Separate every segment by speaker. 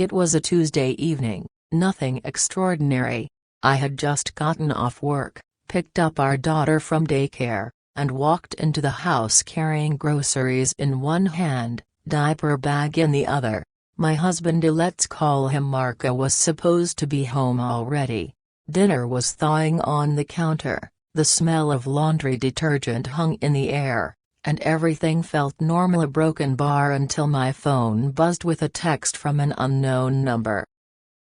Speaker 1: It was a Tuesday evening, nothing extraordinary. I had just gotten off work, picked up our daughter from daycare, and walked into the house carrying groceries in one hand, diaper bag in the other. My husband, let's call him Marco, was supposed to be home already. Dinner was thawing on the counter, the smell of laundry detergent hung in the air, and everything felt normal. A broken bar until my phone buzzed with a text from an unknown number.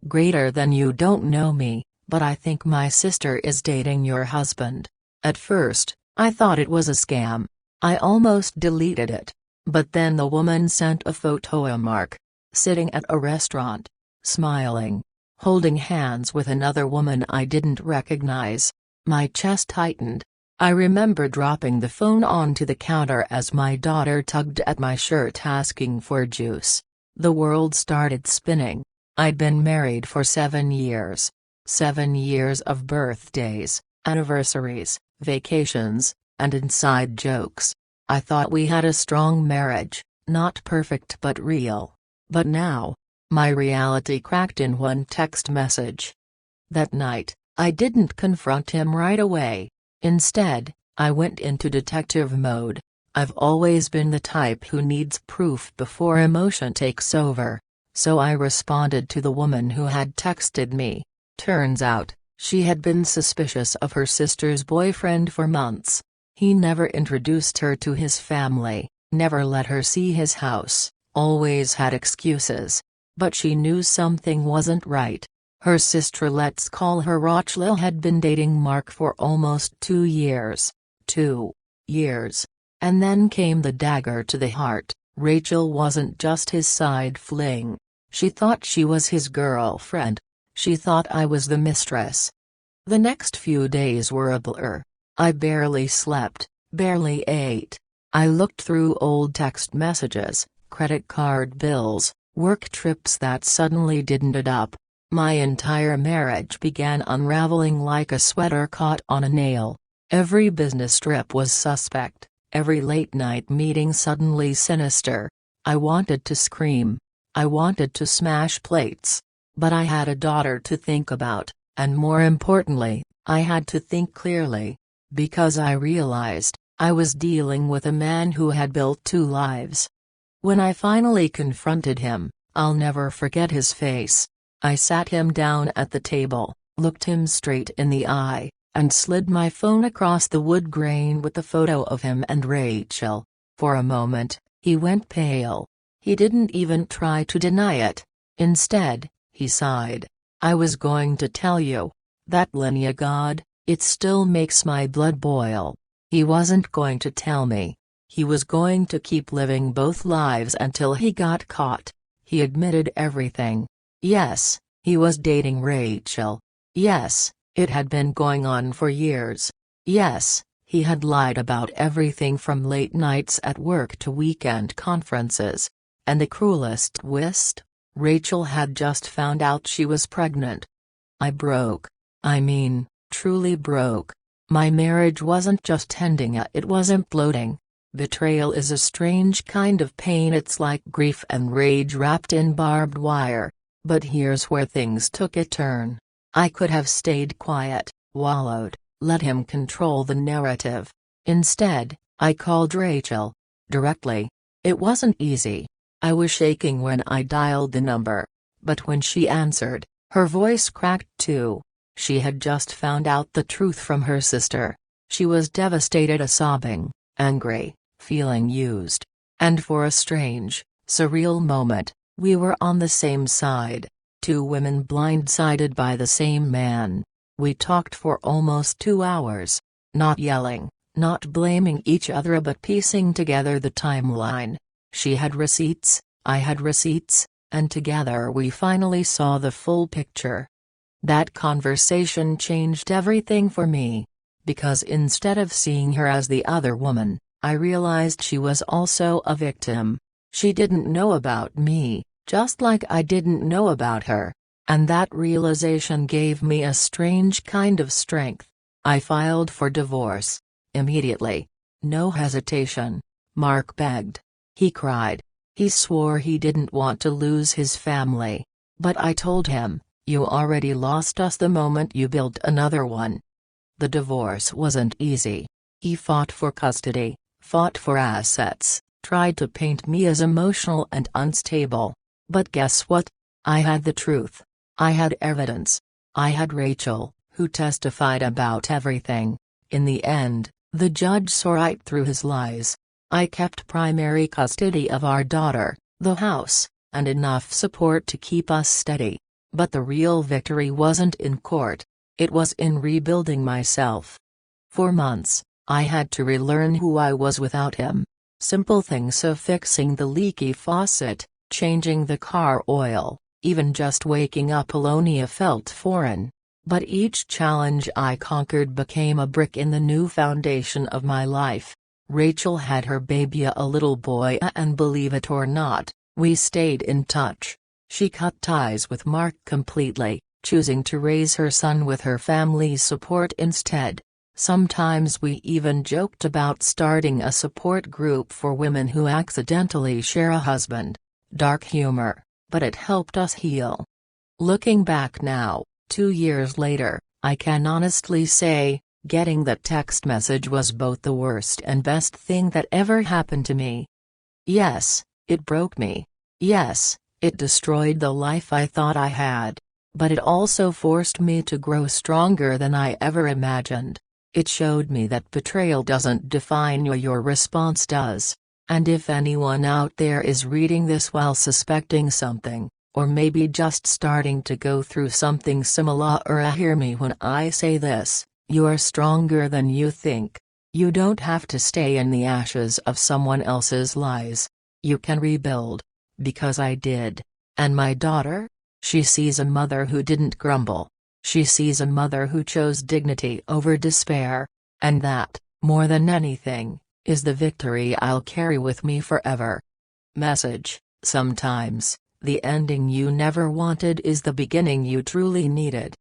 Speaker 1: Greater than you don't know me, but I think my sister is dating your husband. At first, I thought it was a scam. I almost deleted it. But then the woman sent a photo of Mark, sitting at a restaurant, smiling, holding hands with another woman I didn't recognize. My chest tightened. I remember dropping the phone onto the counter as my daughter tugged at my shirt asking for juice. The world started spinning. I'd been married for 7 years. 7 years of birthdays, anniversaries, vacations, and inside jokes. I thought we had a strong marriage, not perfect but real. But now, my reality cracked in one text message. That night, I didn't confront him right away. Instead, I went into detective mode. I've always been the type who needs proof before emotion takes over. So I responded to the woman who had texted me. Turns out, she had been suspicious of her sister's boyfriend for months. He never introduced her to his family, never let her see his house, always had excuses. But she knew something wasn't right. Her sister, let's call her Rachel, had been dating Mark for almost 2 years. 2 years. And then came the dagger to the heart. Rachel wasn't just his side fling. She thought she was his girlfriend. She thought I was the mistress. The next few days were a blur. I barely slept, barely ate. I looked through old text messages, credit card bills, work trips that suddenly didn't add up. My entire marriage began unraveling like a sweater caught on a nail. Every business trip was suspect, every late-night meeting suddenly sinister. I wanted to scream. I wanted to smash plates. But I had a daughter to think about, and more importantly, I had to think clearly. Because I realized, I was dealing with a man who had built 2 lives. When I finally confronted him, I'll never forget his face. I sat him down at the table, looked him straight in the eye, and slid my phone across the wood grain with the photo of him and Rachel. For a moment, he went pale. He didn't even try to deny it. Instead, he sighed. I was going to tell you. That Linnea God, it still makes my blood boil. He wasn't going to tell me. He was going to keep living both lives until he got caught. He admitted everything. Yes, he was dating Rachel. Yes, it had been going on for years. Yes, he had lied about everything from late nights at work to weekend conferences. And the cruelest twist? Rachel had just found out she was pregnant. I broke. I mean, truly broke. My marriage wasn't just ending, it was imploding. Betrayal is a strange kind of pain. It's like grief and rage wrapped in barbed wire. But here's where things took a turn. I could have stayed quiet, wallowed, let him control the narrative. Instead, I called Rachel. Directly. It wasn't easy. I was shaking when I dialed the number. But when she answered, her voice cracked too. She had just found out the truth from her sister. She was devastated, sobbing, angry, feeling used. And for a strange, surreal moment, we were on the same side. 2 women blindsided by the same man. We talked for almost 2 hours. Not yelling, not blaming each other, but piecing together the timeline. She had receipts, I had receipts, and together we finally saw the full picture. That conversation changed everything for me. Because instead of seeing her as the other woman, I realized she was also a victim. She didn't know about me, just like I didn't know about her. And that realization gave me a strange kind of strength. I filed for divorce. Immediately. No hesitation. Mark begged. He cried. He swore he didn't want to lose his family. But I told him, "You already lost us the moment you built another one." The divorce wasn't easy. He fought for custody, fought for assets, tried to paint me as emotional and unstable. But guess what? I had the truth. I had evidence. I had Rachel, who testified about everything. In the end, the judge saw right through his lies. I kept primary custody of our daughter, the house, and enough support to keep us steady. But the real victory wasn't in court. It was in rebuilding myself. For months, I had to relearn who I was without him. Simple things of fixing the leaky faucet, changing the car oil, even just waking up alone felt foreign. But each challenge I conquered became a brick in the new foundation of my life. Rachel had her baby, a little boy, and believe it or not, we stayed in touch. She cut ties with Mark completely, choosing to raise her son with her family's support instead. Sometimes we even joked about starting a support group for women who accidentally share a husband. Dark humor, but it helped us heal. Looking back now, 2 years later, I can honestly say, getting that text message was both the worst and best thing that ever happened to me. Yes, it broke me. Yes, it destroyed the life I thought I had. But it also forced me to grow stronger than I ever imagined. It showed me that betrayal doesn't define you, your response does. And if anyone out there is reading this while suspecting something, or maybe just starting to go through something similar, hear me when I say this, you are stronger than you think. You don't have to stay in the ashes of someone else's lies. You can rebuild. Because I did. And my daughter? She sees a mother who didn't grumble. She sees a mother who chose dignity over despair. And that, more than anything, is the victory I'll carry with me forever. Message: sometimes, the ending you never wanted is the beginning you truly needed.